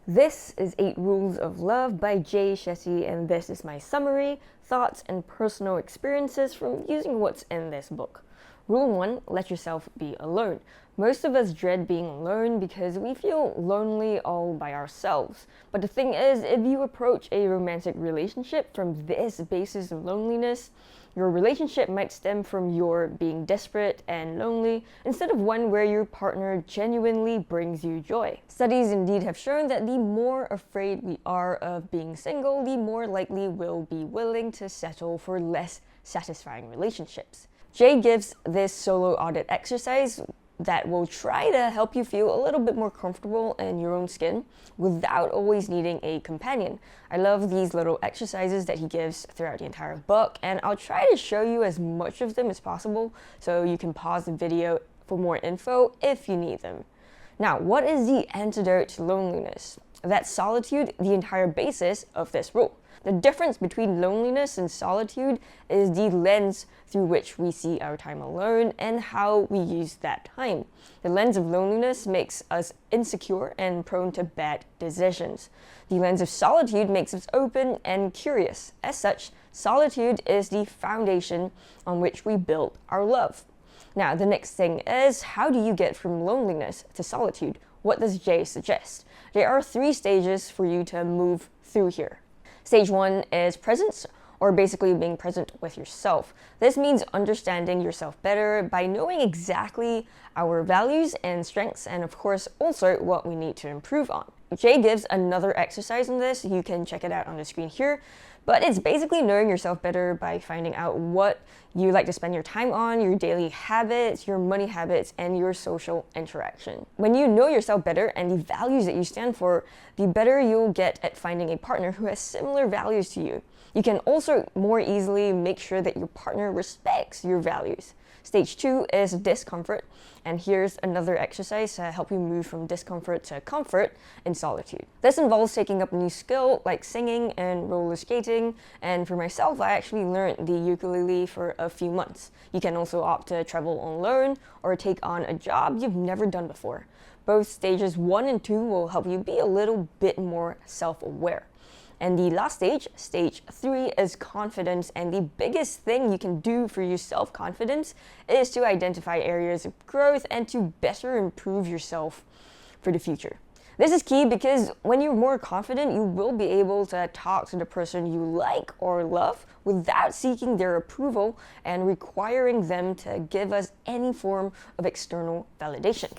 This is 8 Rules of Love by Jay Shetty, and this is my summary, thoughts, and personal experiences from using what's in this book. Rule 1, let yourself be alone. Most of us dread being alone because we feel lonely all by ourselves. But the thing is, if you approach a romantic relationship from this basis of loneliness, your relationship might stem from your being desperate and lonely instead of one where your partner genuinely brings you joy. Studies indeed have shown that the more afraid we are of being single, the more likely we'll be willing to settle for less satisfying relationships. Jay gives this solo audit exercise that will try to help you feel a little bit more comfortable in your own skin without always needing a companion. I love these little exercises that he gives throughout the entire book, and I'll try to show you as much of them as possible so you can pause the video for more info if you need them. Now, what is the antidote to loneliness? That's solitude, the entire basis of this rule. The difference between loneliness and solitude is the lens through which we see our time alone and how we use that time. The lens of loneliness makes us insecure and prone to bad decisions. The lens of solitude makes us open and curious. As such, solitude is the foundation on which we build our love. Now, the next thing is, how do you get from loneliness to solitude? What does Jay suggest? There are 3 stages for you to move through here. Stage 1 is presence, or basically being present with yourself. This means understanding yourself better by knowing exactly our values and strengths, and of course also what we need to improve on. Jay gives another exercise on this. You can check it out on the screen here. But it's basically knowing yourself better by finding out what you like to spend your time on, your daily habits, your money habits, and your social interaction. When you know yourself better and the values that you stand for, the better you'll get at finding a partner who has similar values to you. You can also more easily make sure that your partner respects your values. Stage 2 is discomfort, and here's another exercise to help you move from discomfort to comfort in solitude. This involves taking up a new skill like singing and roller skating, and for myself, I actually learned the ukulele for a few months. You can also opt to travel alone or take on a job you've never done before. Both stages 1 and 2 will help you be a little bit more self-aware. And the last stage, stage 3, is confidence, and the biggest thing you can do for your self-confidence is to identify areas of growth and to better improve yourself for the future. This is key because when you're more confident, you will be able to talk to the person you like or love without seeking their approval and requiring them to give us any form of external validation.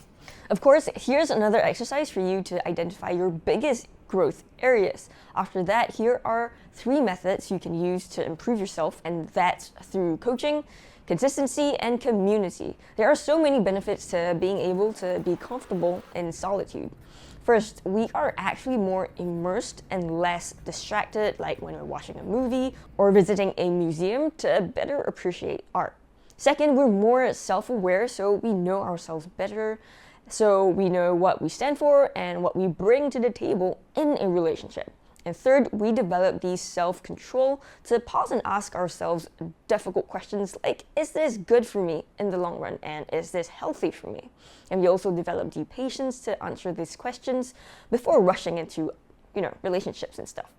Of course, here's another exercise for you to identify your biggest growth areas. After that, here are 3 methods you can use to improve yourself, and that's through coaching, consistency, and community. There are so many benefits to being able to be comfortable in solitude. First, we are actually more immersed and less distracted, like when we're watching a movie or visiting a museum, to better appreciate art. Second, we're more self-aware, so we know ourselves better. So we know what we stand for and what we bring to the table in a relationship. And third, we develop the self-control to pause and ask ourselves difficult questions like, is this good for me in the long run? And is this healthy for me? And we also develop the patience to answer these questions before rushing into, relationships and stuff.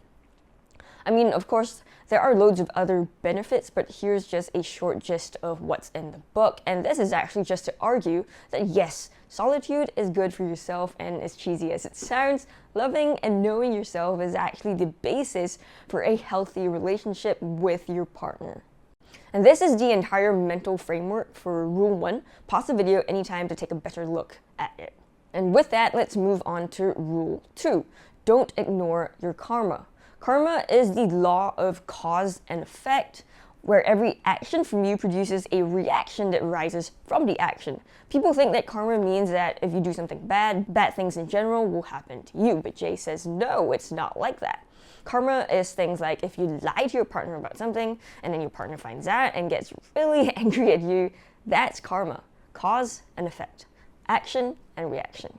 I mean, of course, there are loads of other benefits, but here's just a short gist of what's in the book. And this is actually just to argue that yes, solitude is good for yourself, and as cheesy as it sounds, loving and knowing yourself is actually the basis for a healthy relationship with your partner. And this is the entire mental framework for Rule 1. Pause the video anytime to take a better look at it. And with that, let's move on to Rule 2. Don't ignore your karma. Karma is the law of cause and effect, where every action from you produces a reaction that rises from the action. People think that karma means that if you do something bad, bad things in general will happen to you, but Jay says no, it's not like that. Karma is things like if you lie to your partner about something, and then your partner finds out and gets really angry at you, that's karma. Cause and effect. Action and reaction.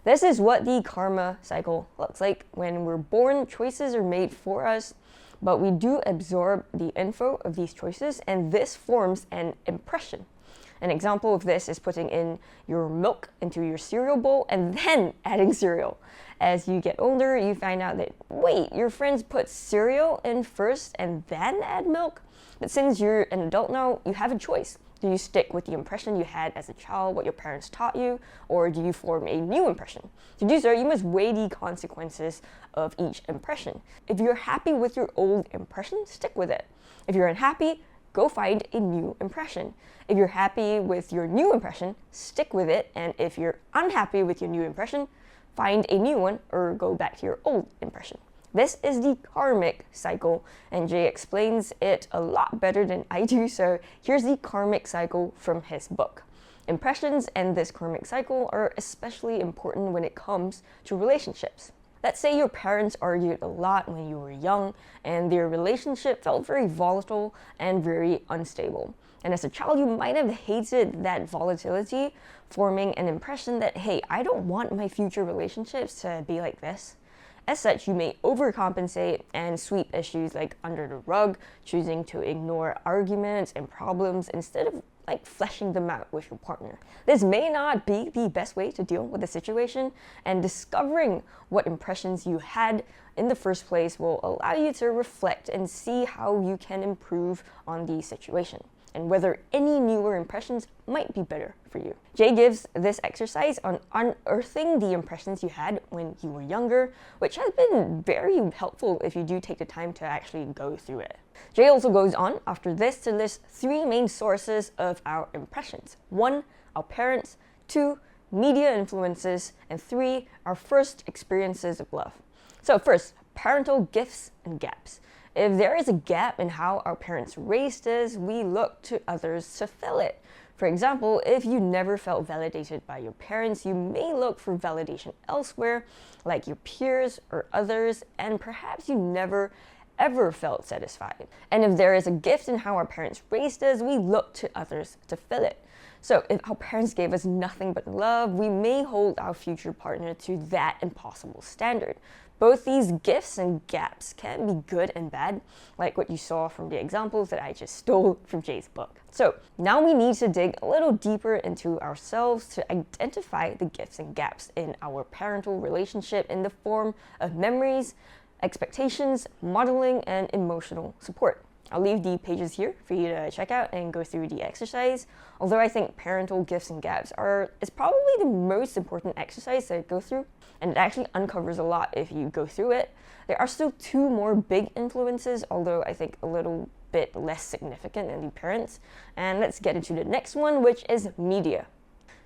This is what the karma cycle looks like. When we're born, choices are made for us, but we do absorb the info of these choices, and this forms an impression. An example of this is putting in your milk into your cereal bowl and then adding cereal. As you get older, you find out that, wait, your friends put cereal in first and then add milk? But since you're an adult now, you have a choice. Do you stick with the impression you had as a child, what your parents taught you, or do you form a new impression? To do so, you must weigh the consequences of each impression. If you're happy with your old impression, stick with it. If you're unhappy, go find a new impression. If you're happy with your new impression, stick with it. And if you're unhappy with your new impression, find a new one or go back to your old impression. This is the karmic cycle, and Jay explains it a lot better than I do, so here's the karmic cycle from his book. Impressions and this karmic cycle are especially important when it comes to relationships. Let's say your parents argued a lot when you were young, and their relationship felt very volatile and very unstable. And as a child, you might have hated that volatility, forming an impression that, hey, I don't want my future relationships to be like this. As such, you may overcompensate and sweep issues like under the rug, choosing to ignore arguments and problems instead of fleshing them out with your partner. This may not be the best way to deal with the situation, and discovering what impressions you had in the first place will allow you to reflect and see how you can improve on the situation, and whether any newer impressions might be better for you. Jay gives this exercise on unearthing the impressions you had when you were younger, which has been very helpful if you do take the time to actually go through it. Jay also goes on after this to list 3 main sources of our impressions. 1, our parents. 2, media influences. And 3, our first experiences of love. So first, parental gifts and gaps. If there is a gap in how our parents raised us, we look to others to fill it. For example, if you never felt validated by your parents, you may look for validation elsewhere, like your peers or others, and perhaps you never ever felt satisfied. And if there is a gift in how our parents raised us, we look to others to fill it. So if our parents gave us nothing but love, we may hold our future partner to that impossible standard. Both these gifts and gaps can be good and bad, like what you saw from the examples that I just stole from Jay's book. So now we need to dig a little deeper into ourselves to identify the gifts and gaps in our parental relationship in the form of memories, expectations, modeling, and emotional support. I'll leave the pages here for you to check out and go through the exercise. Although I think parental gifts and gaps is probably the most important exercise to go through, and it actually uncovers a lot if you go through it. There are still 2 more big influences, although I think a little bit less significant than the parents. And let's get into the next one, which is media.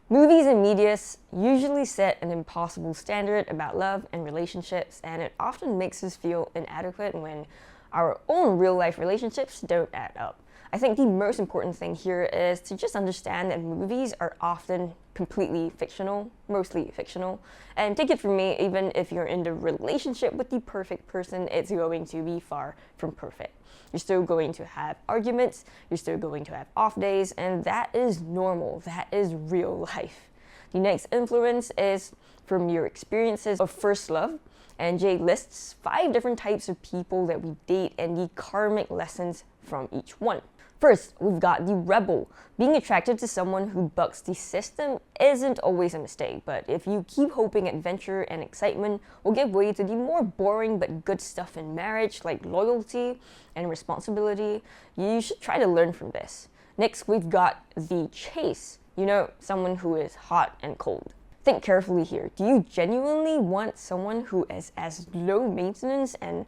Movies and media usually set an impossible standard about love and relationships, and it often makes us feel inadequate when our own real-life relationships don't add up. I think the most important thing here is to just understand that movies are often completely fictional, mostly fictional. And take it from me, even if you're in the relationship with the perfect person, it's going to be far from perfect. You're still going to have arguments, you're still going to have off days, and that is normal, that is real life. The next influence is from your experiences of first love, and Jay lists 5 different types of people that we date and the karmic lessons from each one. First, we've got the rebel. Being attracted to someone who bucks the system isn't always a mistake, but if you keep hoping adventure and excitement will give way to the more boring but good stuff in marriage, like loyalty and responsibility, you should try to learn from this. Next, we've got the chase. You know, someone who is hot and cold. Think carefully here. Do you genuinely want someone who is as low maintenance and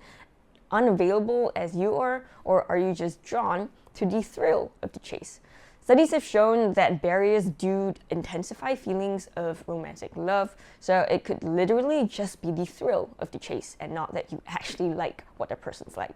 unavailable as you are, or are you just drawn to the thrill of the chase? Studies have shown that barriers do intensify feelings of romantic love, so it could literally just be the thrill of the chase and not that you actually like what the person's like.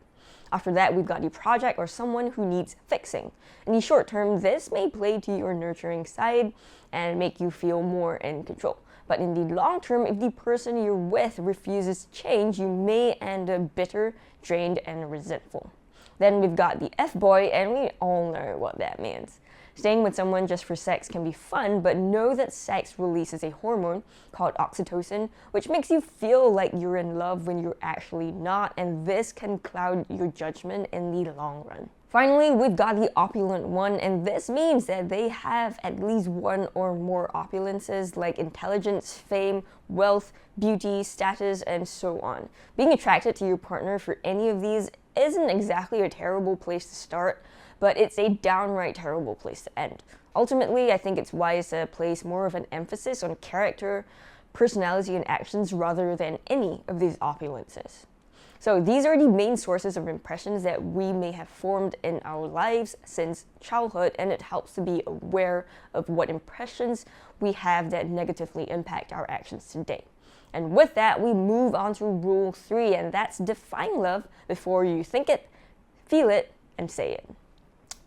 After that, we've got the project or someone who needs fixing. In the short term, this may play to your nurturing side and make you feel more in control. But in the long term, if the person you're with refuses to change, you may end up bitter, drained, and resentful. Then we've got the F-boy, and we all know what that means. Staying with someone just for sex can be fun, but know that sex releases a hormone called oxytocin, which makes you feel like you're in love when you're actually not, and this can cloud your judgment in the long run. Finally, we've got the opulent one, and this means that they have at least one or more opulences like intelligence, fame, wealth, beauty, status, and so on. Being attracted to your partner for any of these isn't exactly a terrible place to start, but it's a downright terrible place to end. Ultimately, I think it's wise to place more of an emphasis on character, personality, and actions rather than any of these opulences. So these are the main sources of impressions that we may have formed in our lives since childhood, and it helps to be aware of what impressions we have that negatively impact our actions today. And with that, we move on to rule 3, and that's define love before you think it, feel it, and say it.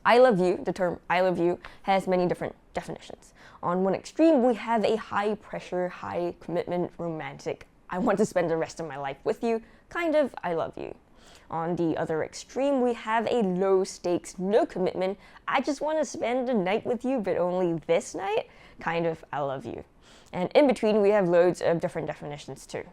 I love you, the term I love you, has many different definitions. On one extreme, we have a high pressure, high commitment, romantic, I want to spend the rest of my life with you, kind of I love you. On the other extreme, we have a low stakes, no commitment, I just want to spend the night with you, but only this night, kind of I love you. And in between, we have loads of different definitions too.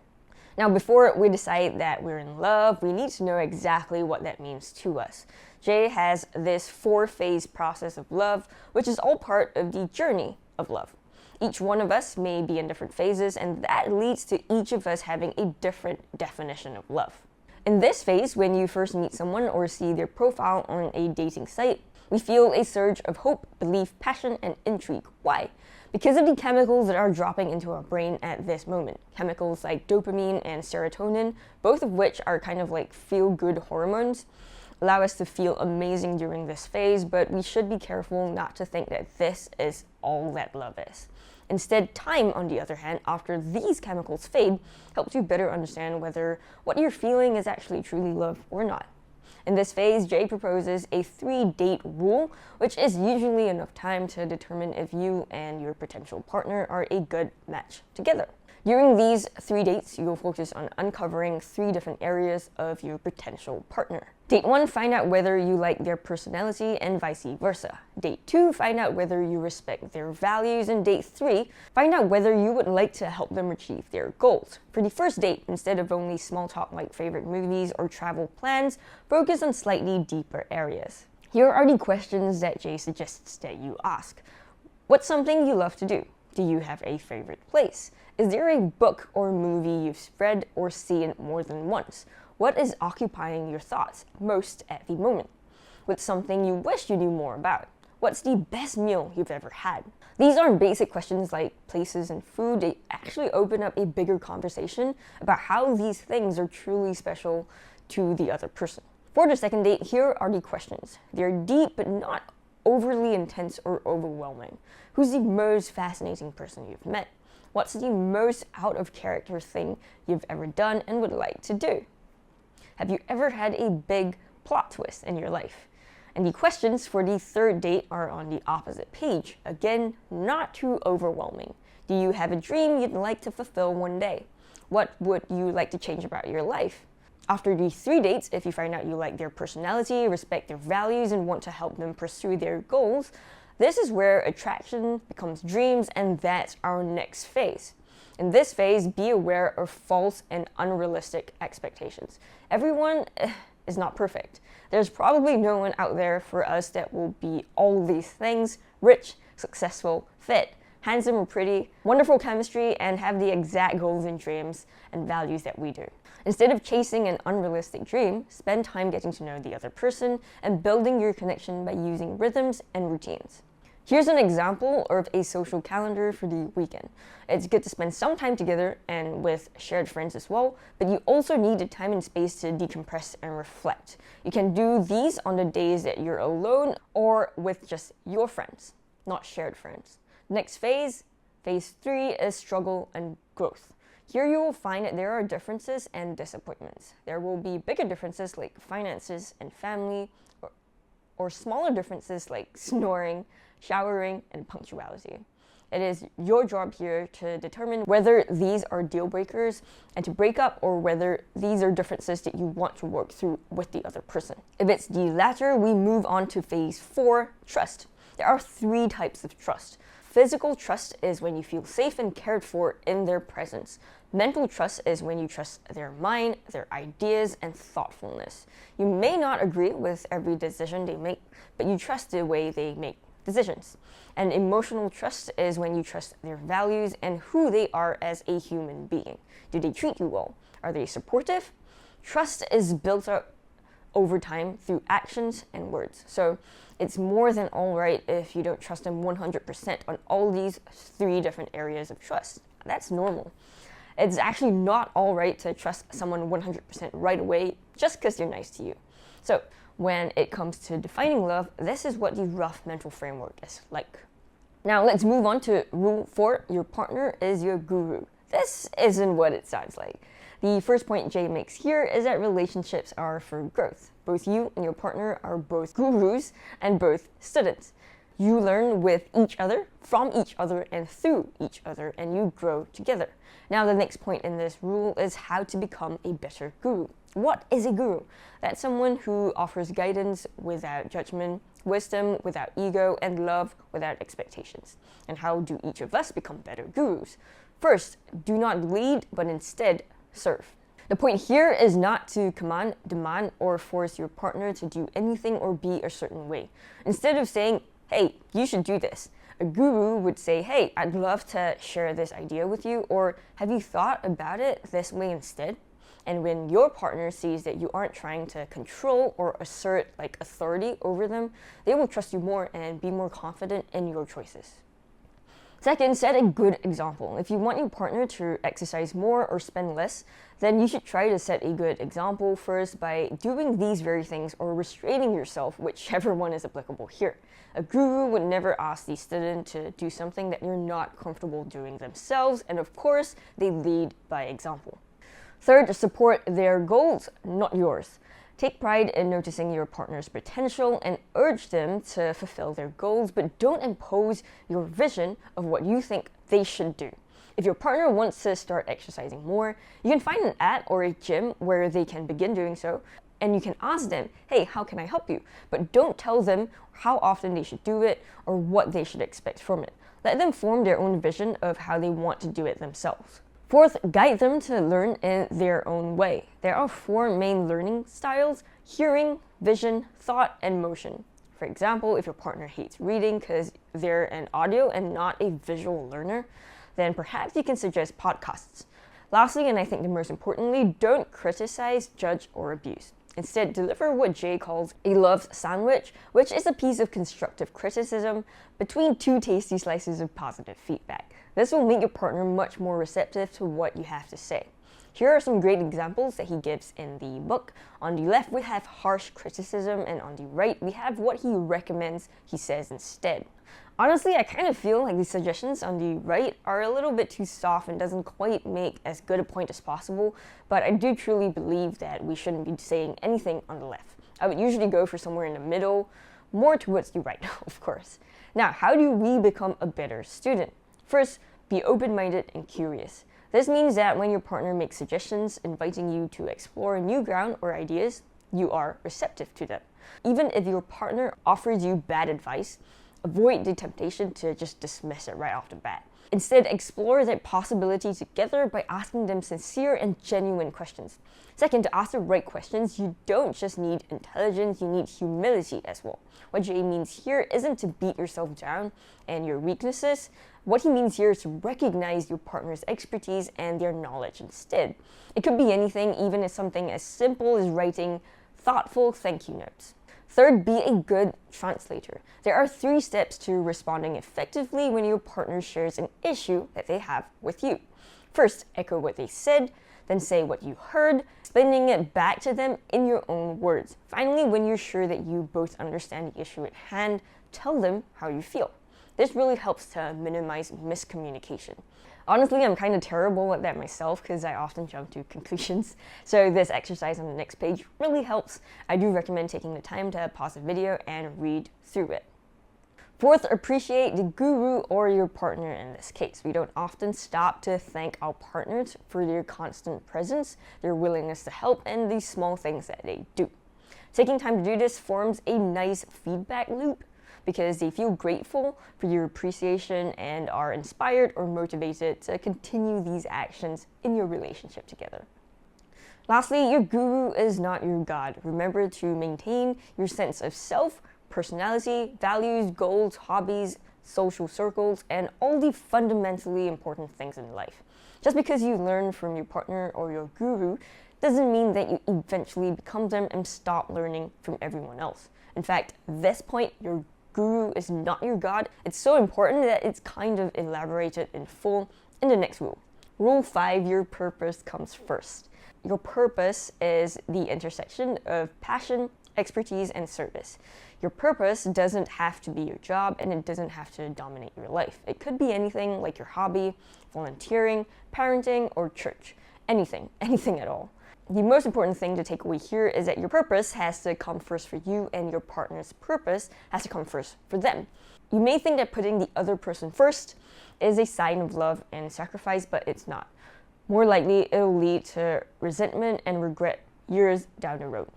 Now, before we decide that we're in love, we need to know exactly what that means to us. Jay has this 4-phase process of love, which is all part of the journey of love. Each one of us may be in different phases, and that leads to each of us having a different definition of love. In this phase, when you first meet someone or see their profile on a dating site, we feel a surge of hope, belief, passion, and intrigue. Why? Because of the chemicals that are dropping into our brain at this moment. Chemicals like dopamine and serotonin, both of which are kind of like feel-good hormones, allow us to feel amazing during this phase, but we should be careful not to think that this is all that love is. Instead, time, on the other hand, after these chemicals fade, helps you better understand whether what you're feeling is actually truly love or not. In this phase, Jay proposes a 3-date rule, which is usually enough time to determine if you and your potential partner are a good match together. During these 3 dates, you'll focus on uncovering 3 different areas of your potential partner. Date 1, find out whether you like their personality and vice versa. Date 2, find out whether you respect their values. And date 3, find out whether you would like to help them achieve their goals. For the first date, instead of only small talk like favorite movies or travel plans, focus on slightly deeper areas. Here are the questions that Jay suggests that you ask. What's something you love to do? Do you have a favorite place? Is there a book or movie you've read or seen more than once? What is occupying your thoughts most at the moment? What's something you wish you knew more about? What's the best meal you've ever had? These aren't basic questions like places and food. They actually open up a bigger conversation about how these things are truly special to the other person. For the second date, here are the questions. They're deep but not overly intense or overwhelming. Who's the most fascinating person you've met? What's the most out-of-character thing you've ever done and would like to do? Have you ever had a big plot twist in your life? And the questions for the third date are on the opposite page. Again, not too overwhelming. Do you have a dream you'd like to fulfill one day? What would you like to change about your life? After these 3 dates, if you find out you like their personality, respect their values, and want to help them pursue their goals, this is where attraction becomes dreams, and that's our next phase. In this phase, be aware of false and unrealistic expectations. Everyone is not perfect. There's probably no one out there for us that will be all these things: rich, successful, fit, handsome or pretty, wonderful chemistry, and have the exact goals and dreams and values that we do. Instead of chasing an unrealistic dream, spend time getting to know the other person and building your connection by using rhythms and routines. Here's an example of a social calendar for the weekend. It's good to spend some time together and with shared friends as well, but you also need the time and space to decompress and reflect. You can do these on the days that you're alone or with just your friends, not shared friends. Next phase, phase 3, is struggle and growth. Here you will find that there are differences and disappointments. There will be bigger differences like finances and family, or smaller differences like snoring, showering, and punctuality. It is your job here to determine whether these are deal breakers and to break up, or whether these are differences that you want to work through with the other person. If it's the latter, we move on to phase 4, trust. There are 3 types of trust. Physical trust is when you feel safe and cared for in their presence. Mental trust is when you trust their mind, their ideas, and thoughtfulness. You may not agree with every decision they make, but you trust the way they make decisions. And emotional trust is when you trust their values and who they are as a human being. Do they treat you well? Are they supportive? Trust is built up over time through actions and words. So it's more than all right if you don't trust them 100% on all these 3 different areas of trust. That's normal. It's actually not all right to trust someone 100% right away just because they're nice to you. So when it comes to defining love, this is what the rough mental framework is like. Now let's move on to rule 4. Your partner is your guru. This isn't what it sounds like. The first point Jay makes here is that relationships are for growth. Both you and your partner are both gurus and both students. You learn with each other, from each other, and through each other, and you grow together. Now, the next point in this rule is how to become a better guru. What is a guru? That's someone who offers guidance without judgment, wisdom without ego, and love without expectations. And how do each of us become better gurus? First, do not lead, but instead serve. The point here is not to command, demand, or force your partner to do anything or be a certain way. Instead of saying, hey, you should do this, a guru would say, hey, I'd love to share this idea with you, or have you thought about it this way instead? And when your partner sees that you aren't trying to control or assert authority over them, they will trust you more and be more confident in your choices. Second, set a good example. If you want your partner to exercise more or spend less, then you should try to set a good example first by doing these very things or restraining yourself, whichever one is applicable here. A guru would never ask the student to do something that they're not comfortable doing themselves, and of course, they lead by example. Third, support their goals, not yours. Take pride in noticing your partner's potential and urge them to fulfill their goals, but don't impose your vision of what you think they should do. If your partner wants to start exercising more, you can find an app or a gym where they can begin doing so, and you can ask them, hey, how can I help you? But don't tell them how often they should do it or what they should expect from it. Let them form their own vision of how they want to do it themselves. Fourth, guide them to learn in their own way. There are 4 main learning styles: hearing, vision, thought, and motion. For example, if your partner hates reading because they're an audio and not a visual learner, then perhaps you can suggest podcasts. Lastly, and I think the most importantly, don't criticize, judge, or abuse. Instead, deliver what Jay calls a love sandwich, which is a piece of constructive criticism between 2 tasty slices of positive feedback. This will make your partner much more receptive to what you have to say. Here are some great examples that he gives in the book. On the left, we have harsh criticism, and on the right, we have what he recommends he says instead. Honestly, I kind of feel like the suggestions on the right are a little bit too soft and doesn't quite make as good a point as possible, but I do truly believe that we shouldn't be saying anything on the left. I would usually go for somewhere in the middle, more towards the right, of course. Now, how do we become a better student? First, be open-minded and curious. This means that when your partner makes suggestions inviting you to explore new ground or ideas, you are receptive to them. Even if your partner offers you bad advice, avoid the temptation to just dismiss it right off the bat. Instead, explore that possibility together by asking them sincere and genuine questions. Second, to ask the right questions, you don't just need intelligence, you need humility as well. What Jay means here isn't to beat yourself down and your weaknesses. What he means here is to recognize your partner's expertise and their knowledge instead. It could be anything, even as something as simple as writing thoughtful thank you notes. Third, be a good translator. There are 3 steps to responding effectively when your partner shares an issue that they have with you. First, echo what they said, then say what you heard, explaining it back to them in your own words. Finally, when you're sure that you both understand the issue at hand, tell them how you feel. This really helps to minimize miscommunication. Honestly, I'm kind of terrible at that myself because I often jump to conclusions. So this exercise on the next page really helps. I do recommend taking the time to pause the video and read through it. Fourth, appreciate the guru or your partner in this case. We don't often stop to thank our partners for their constant presence, their willingness to help, and the small things that they do. Taking time to do this forms a nice feedback loop. because they feel grateful for your appreciation and are inspired or motivated to continue these actions in your relationship together. Lastly, your guru is not your God. Remember to maintain your sense of self, personality, values, goals, hobbies, social circles, and all the fundamentally important things in life. Just because you learn from your partner or your guru doesn't mean that you eventually become them and stop learning from everyone else. In fact, at this point, your guru is not your God. It's so important that it's kind of elaborated in full in the next rule. Rule 5, your purpose comes first. Your purpose is the intersection of passion, expertise, and service. Your purpose doesn't have to be your job, and it doesn't have to dominate your life. It could be anything like your hobby, volunteering, parenting, or church. Anything at all. The most important thing to take away here is that your purpose has to come first for you, and your partner's purpose has to come first for them. You may think that putting the other person first is a sign of love and sacrifice, but it's not. More likely, it'll lead to resentment and regret years down the road.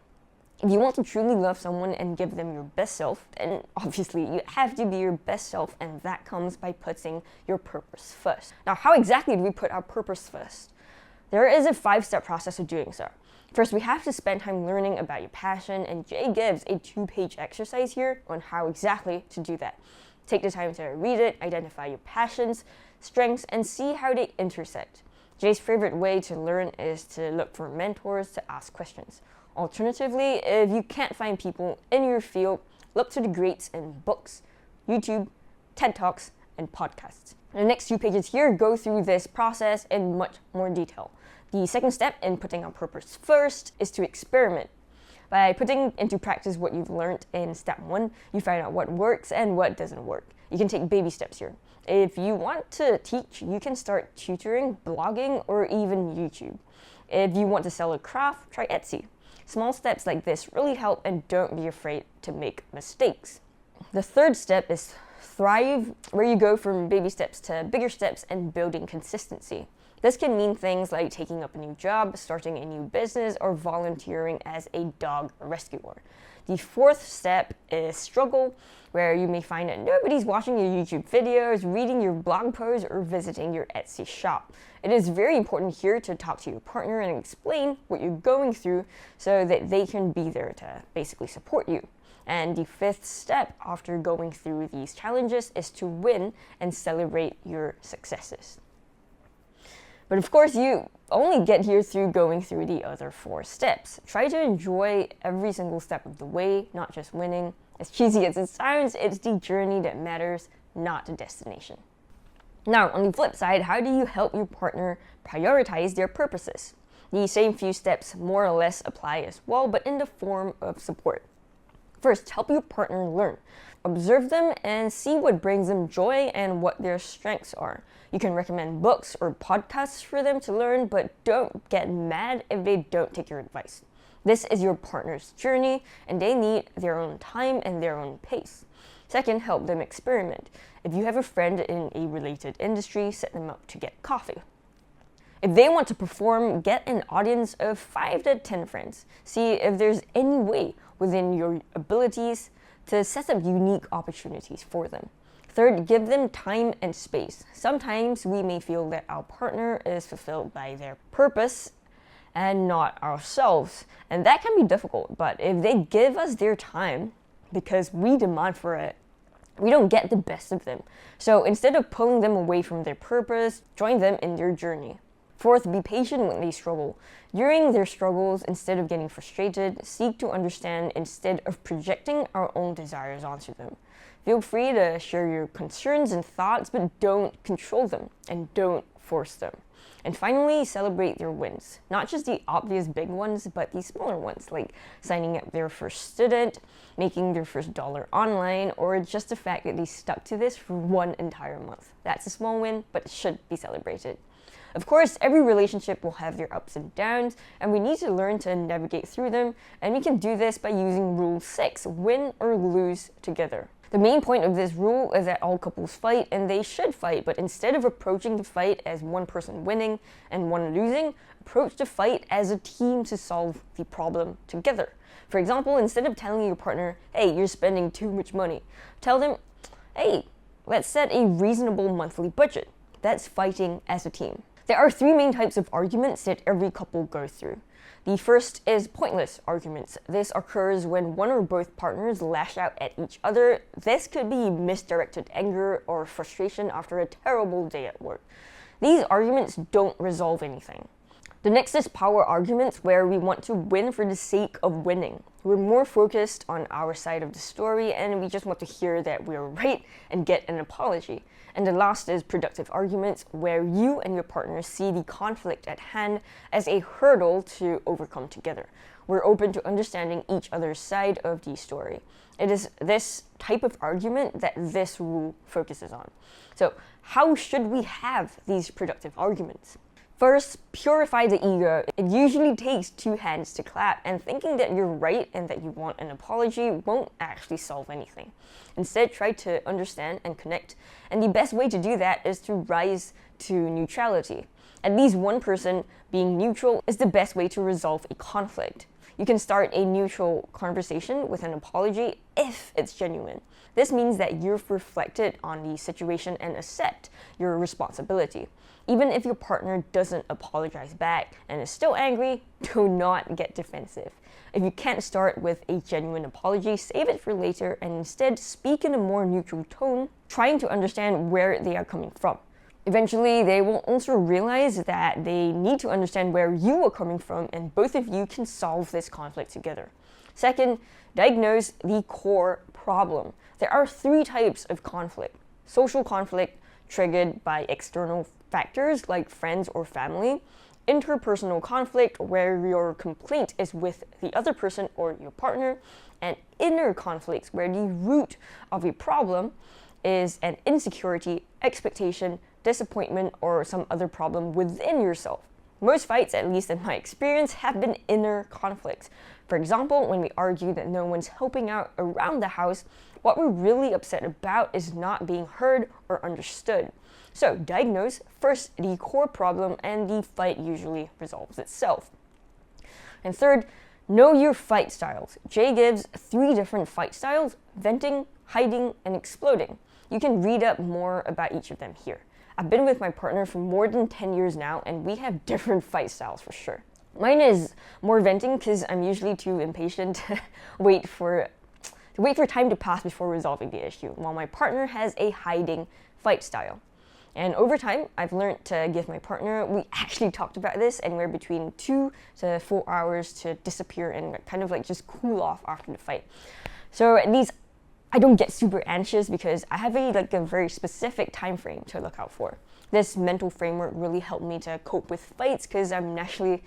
If you want to truly love someone and give them your best self, then obviously you have to be your best self, and that comes by putting your purpose first. Now, how exactly do we put our purpose first? There is a 5-step process of doing so. First, we have to spend time learning about your passion, and Jay gives a 2-page exercise here on how exactly to do that. Take the time to read it, identify your passions, strengths, and see how they intersect. Jay's favorite way to learn is to look for mentors to ask questions. Alternatively, if you can't find people in your field, look to the greats in books, YouTube, TED Talks, and podcasts. The next 2 pages here go through this process in much more detail. The second step in putting our purpose first is to experiment. By putting into practice what you've learned in step 1, you find out what works and what doesn't work. You can take baby steps here. If you want to teach, you can start tutoring, blogging, or even YouTube. If you want to sell a craft, try Etsy. Small steps like this really help, and don't be afraid to make mistakes. The third step is thrive, where you go from baby steps to bigger steps and building consistency. This can mean things like taking up a new job, starting a new business, or volunteering as a dog rescuer. The fourth step is struggle, where you may find that nobody's watching your YouTube videos, reading your blog posts, or visiting your Etsy shop. It is very important here to talk to your partner and explain what you're going through so that they can be there to basically support you. And the 5th step after going through these challenges is to win and celebrate your successes. But of course, you only get here through going through the other 4 steps. Try to enjoy every single step of the way, not just winning. As cheesy as it sounds, it's the journey that matters, not the destination. Now, on the flip side, how do you help your partner prioritize their purposes? The same few steps more or less apply as well, but in the form of support. First, help your partner learn. Observe them and see what brings them joy and what their strengths are. You can recommend books or podcasts for them to learn, but don't get mad if they don't take your advice. This is your partner's journey, and they need their own time and their own pace. Second, help them experiment. If you have a friend in a related industry, set them up to get coffee. If they want to perform, get an audience of 5 to 10 friends. See if there's any way within your abilities to set up unique opportunities for them. Third, give them time and space. Sometimes we may feel that our partner is fulfilled by their purpose and not ourselves. And that can be difficult, but if they give us their time because we demand for it, we don't get the best of them. So instead of pulling them away from their purpose, join them in their journey. Fourth, be patient when they struggle. During their struggles, instead of getting frustrated, seek to understand instead of projecting our own desires onto them. Feel free to share your concerns and thoughts, but don't control them and don't force them. And finally, celebrate their wins. Not just the obvious big ones, but the smaller ones, like signing up their first student, making their first $1 online, or just the fact that they stuck to this for 1 entire month. That's a small win, but it should be celebrated. Of course, every relationship will have their ups and downs, and we need to learn to navigate through them, and we can do this by using Rule 6, win or lose together. The main point of this rule is that all couples fight, and they should fight, but instead of approaching the fight as one person winning and one losing, approach the fight as a team to solve the problem together. For example, instead of telling your partner, hey, you're spending too much money, tell them, hey, let's set a reasonable monthly budget. That's fighting as a team. There are three main types of arguments that every couple goes through. The first is pointless arguments. This occurs when one or both partners lash out at each other. This could be misdirected anger or frustration after a terrible day at work. These arguments don't resolve anything. The next is power arguments, where we want to win for the sake of winning. We're more focused on our side of the story and we just want to hear that we're right and get an apology. And the last is productive arguments, where you and your partner see the conflict at hand as a hurdle to overcome together. We're open to understanding each other's side of the story. It is this type of argument that this rule focuses on. So, how should we have these productive arguments? First, purify the ego. It usually takes two hands to clap, and thinking that you're right and that you want an apology won't actually solve anything. Instead, try to understand and connect, and the best way to do that is to rise to neutrality. At least one person being neutral is the best way to resolve a conflict. You can start a neutral conversation with an apology if it's genuine. This means that you've reflected on the situation and accept your responsibility. Even if your partner doesn't apologize back and is still angry, do not get defensive. If you can't start with a genuine apology, save it for later and instead speak in a more neutral tone, trying to understand where they are coming from. Eventually, they will also realize that they need to understand where you are coming from, and both of you can solve this conflict together. Second, diagnose the core problem. There are three types of conflict. Social conflict, triggered by external factors like friends or family. Interpersonal conflict, where your complaint is with the other person or your partner. And inner conflicts, where the root of a problem is an insecurity, expectation, disappointment, or some other problem within yourself. Most fights, at least in my experience, have been inner conflicts. For example, when we argue that no one's helping out around the house, what we're really upset about is not being heard or understood. So, diagnose first the core problem and the fight usually resolves itself. And third, know your fight styles. Jay gives 3 different fight styles: venting, hiding, and exploding. You can read up more about each of them here. I've been with my partner for more than 10 years now, and we have different fight styles for sure. Mine is more venting because I'm usually too impatient to wait for time to pass before resolving the issue, while my partner has a hiding fight style. And over time, I've learned to give my partner, we actually talked about this, anywhere between 2 to 4 hours to disappear and kind of like just cool off after the fight. So at least I don't get super anxious because I have a very specific time frame to look out for. This mental framework really helped me to cope with fights because I'm naturally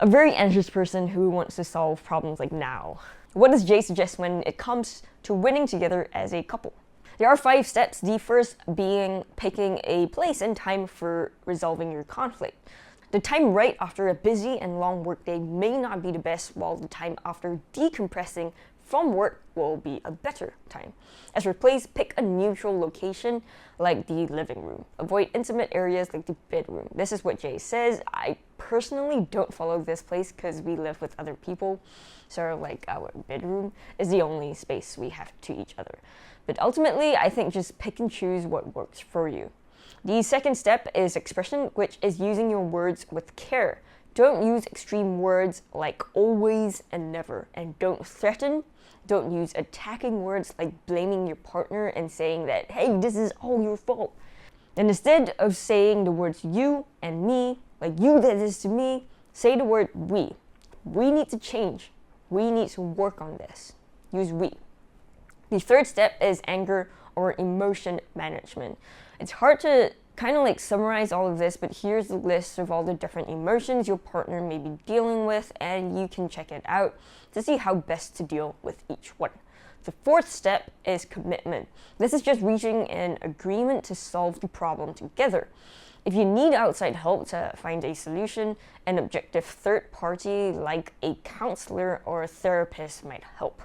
a very anxious person who wants to solve problems like now. What does Jay suggest when it comes to winning together as a couple? There are 5 steps, the first being picking a place and time for resolving your conflict. The time right after a busy and long workday may not be the best, while the time after decompressing from work will be a better time. As for place, pick a neutral location like the living room. Avoid intimate areas like the bedroom. This is what Jay says. I personally don't follow this place because we live with other people. So our bedroom is the only space we have to each other. But ultimately, I think just pick and choose what works for you. The second step is expression, which is using your words with care. Don't use extreme words like always and never, and don't threaten. Don't use attacking words like blaming your partner and saying that, hey, this is all your fault. And instead of saying the words you and me, like you did this to me, say the word we. We need to change. We need to work on this. Use we. The third step is anger or emotion management. It's hard to kind of summarize all of this, but here's the list of all the different emotions your partner may be dealing with, and you can check it out to see how best to deal with each one. The fourth step is commitment. This is just reaching an agreement to solve the problem together. If you need outside help to find a solution, an objective third party like a counselor or a therapist might help.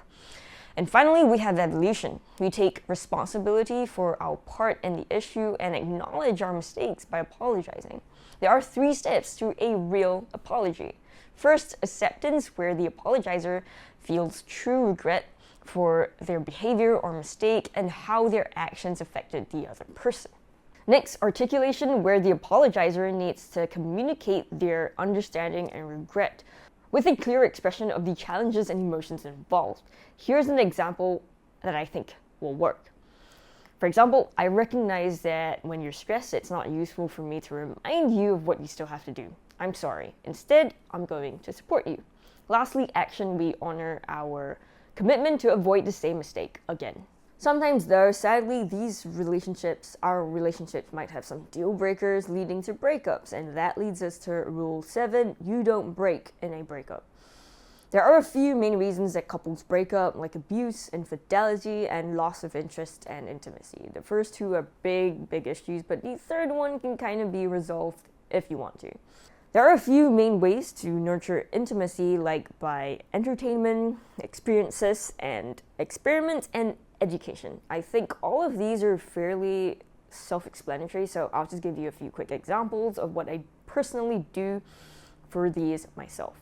And finally, we have evolution. We take responsibility for our part in the issue and acknowledge our mistakes by apologizing. There are 3 steps to a real apology. First, acceptance, where the apologizer feels true regret for their behavior or mistake and how their actions affected the other person. Next, articulation, where the apologizer needs to communicate their understanding and regret with a clear expression of the challenges and emotions involved. Here's an example that I think will work. For example, I recognize that when you're stressed, it's not useful for me to remind you of what you still have to do. I'm sorry. Instead, I'm going to support you. Lastly, action, we honor our commitment to avoid the same mistake again. Sometimes though, sadly, our relationships might have some deal breakers leading to breakups, and that leads us to rule 7, you don't break in a breakup. There are a few main reasons that couples break up, like abuse, infidelity, and loss of interest and intimacy. The first 2 are big issues, but the third one can kind of be resolved if you want to. There are a few main ways to nurture intimacy, like by entertainment, experiences, and experiments, and education. I think all of these are fairly self-explanatory, so I'll just give you a few quick examples of what I personally do for these myself.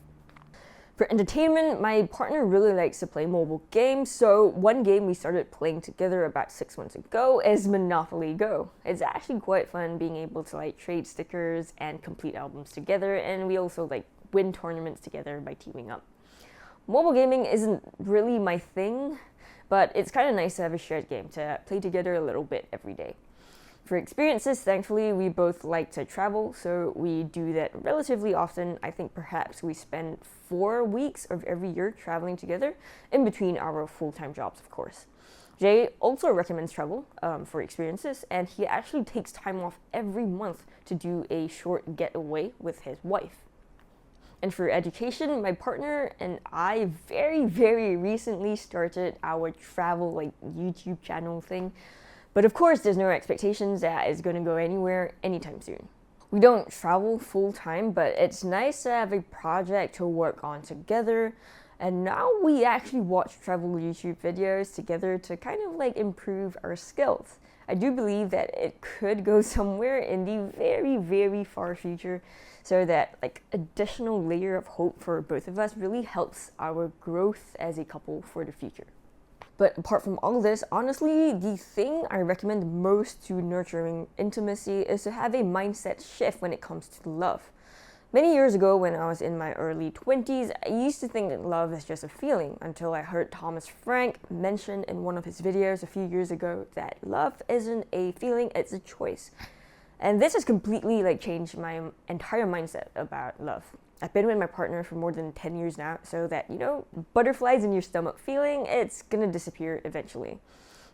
For entertainment, my partner really likes to play mobile games, so one game we started playing together about 6 months ago is Monopoly Go. It's actually quite fun being able to trade stickers and complete albums together, and we also win tournaments together by teaming up. Mobile gaming isn't really my thing, but it's kind of nice to have a shared game to play together a little bit every day. For experiences, thankfully, we both like to travel, so we do that relatively often. I think perhaps we spend 4 weeks of every year traveling together, in between our full-time jobs, of course. Jay also recommends travel for experiences, and he actually takes time off every month to do a short getaway with his wife. And for education, my partner and I very recently started our travel YouTube channel thing. But of course, there's no expectations that it's going to go anywhere anytime soon. We don't travel full time, but it's nice to have a project to work on together. And now we actually watch travel YouTube videos together to kind of improve our skills. I do believe that it could go somewhere in the very far future, so that additional layer of hope for both of us really helps our growth as a couple for the future. But apart from all of this, honestly, the thing I recommend most to nurturing intimacy is to have a mindset shift when it comes to love. Many years ago, when I was in my early 20s, I used to think that love is just a feeling, until I heard Thomas Frank mention in one of his videos a few years ago that love isn't a feeling, it's a choice. And this has completely changed my entire mindset about love. I've been with my partner for more than 10 years now, so that, butterflies in your stomach feeling, it's gonna disappear eventually.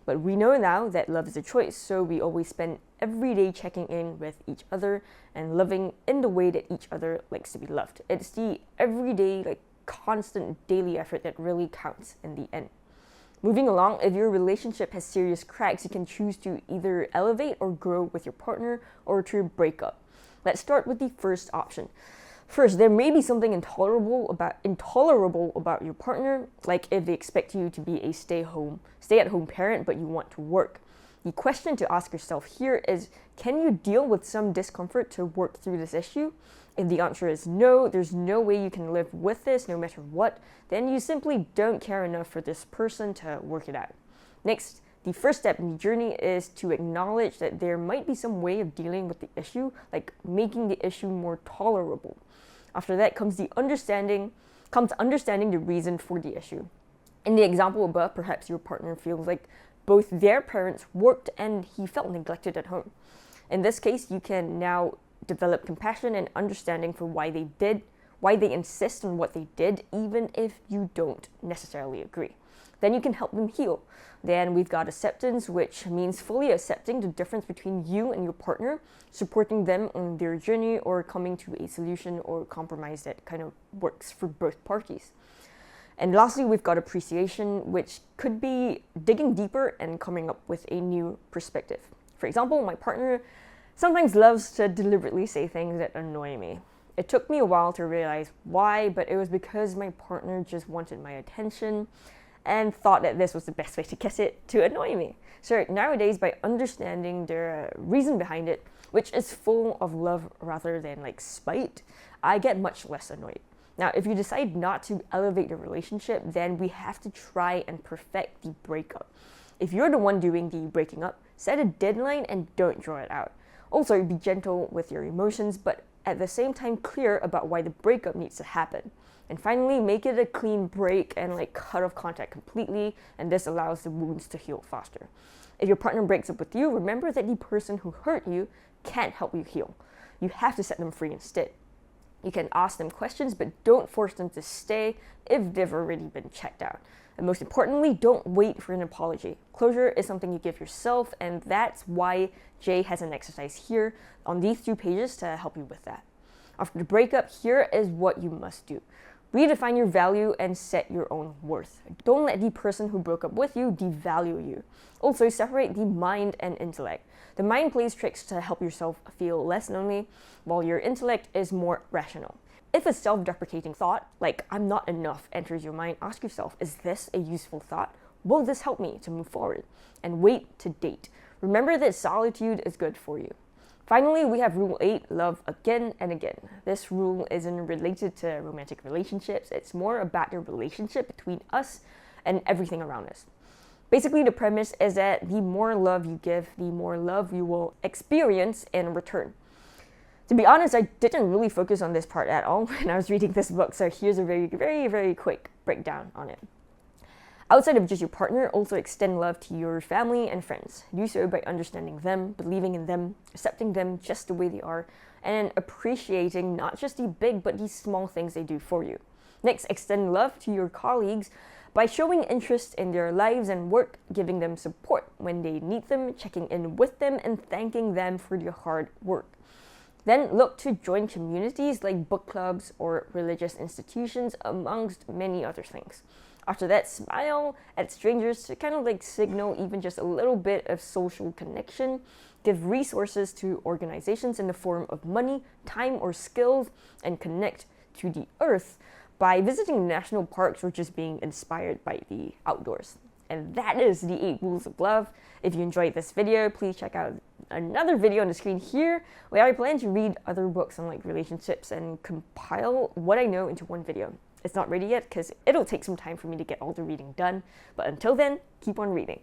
But we know now that love is a choice, so we always spend every day checking in with each other and loving in the way that each other likes to be loved. It's the everyday, constant daily effort that really counts in the end. Moving along, if your relationship has serious cracks, you can choose to either elevate or grow with your partner, or to break up. Let's start with the first option. First, there may be something intolerable about your partner, like if they expect you to be a stay-at-home parent, but you want to work. The question to ask yourself here is, can you deal with some discomfort to work through this issue? If the answer is no, there's no way you can live with this no matter what, then you simply don't care enough for this person to work it out. Next, the first step in the journey is to acknowledge that there might be some way of dealing with the issue, like making the issue more tolerable. After that comes understanding the reason for the issue. In the example above, perhaps your partner feels like both their parents worked and he felt neglected at home. In this case, you can now develop compassion and understanding for why they insist on what they did, even if you don't necessarily agree. Then you can help them heal. Then we've got acceptance, which means fully accepting the difference between you and your partner, supporting them on their journey, or coming to a solution or compromise that kind of works for both parties. And lastly, we've got appreciation, which could be digging deeper and coming up with a new perspective. For example, my partner sometimes loves to deliberately say things that annoy me. It took me a while to realize why, but it was because my partner just wanted my attention. and thought that this was the best way to get it to annoy me. So nowadays, by understanding the reason behind it, which is full of love rather than like spite, I get much less annoyed. Now, if you decide not to elevate the relationship, then we have to try and perfect the breakup. If you're the one doing the breaking up, set a deadline and don't draw it out. Also, be gentle with your emotions, but at the same time clear about why the breakup needs to happen. And finally, make it a clean break and like cut off contact completely, and this allows the wounds to heal faster. If your partner breaks up with you, remember that the person who hurt you can't help you heal. You have to set them free instead. You can ask them questions, but don't force them to stay if they've already been checked out. And most importantly, don't wait for an apology. Closure is something you give yourself, and that's why Jay has an exercise here on these 2 pages to help you with that. After the breakup, here is what you must do. Redefine your value and set your own worth. Don't let the person who broke up with you devalue you. Also, separate the mind and intellect. The mind plays tricks to help yourself feel less lonely, while your intellect is more rational. If a self-deprecating thought, like "I'm not enough," enters your mind, ask yourself, is this a useful thought? Will this help me to move forward? And wait to date. Remember that solitude is good for you. Finally, we have Rule 8, love again and again. This rule isn't related to romantic relationships. It's more about the relationship between us and everything around us. Basically, the premise is that the more love you give, the more love you will experience in return. To be honest, I didn't really focus on this part at all when I was reading this book, so here's a very quick breakdown on it. Outside of just your partner, also extend love to your family and friends. Do so by understanding them, believing in them, accepting them just the way they are, and appreciating not just the big but the small things they do for you. Next, extend love to your colleagues by showing interest in their lives and work, giving them support when they need them, checking in with them, and thanking them for their hard work. Then look to join communities like book clubs or religious institutions, amongst many other things. After that, smile at strangers to kind of like signal even just a little bit of social connection. Give resources to organizations in the form of money, time, or skills, and connect to the earth by visiting national parks or just being inspired by the outdoors. And that is the 8 rules of love. If you enjoyed this video, please check out another video on the screen here where I plan to read other books on like relationships and compile what I know into one video. It's not ready yet because it'll take some time for me to get all the reading done, but until then, keep on reading.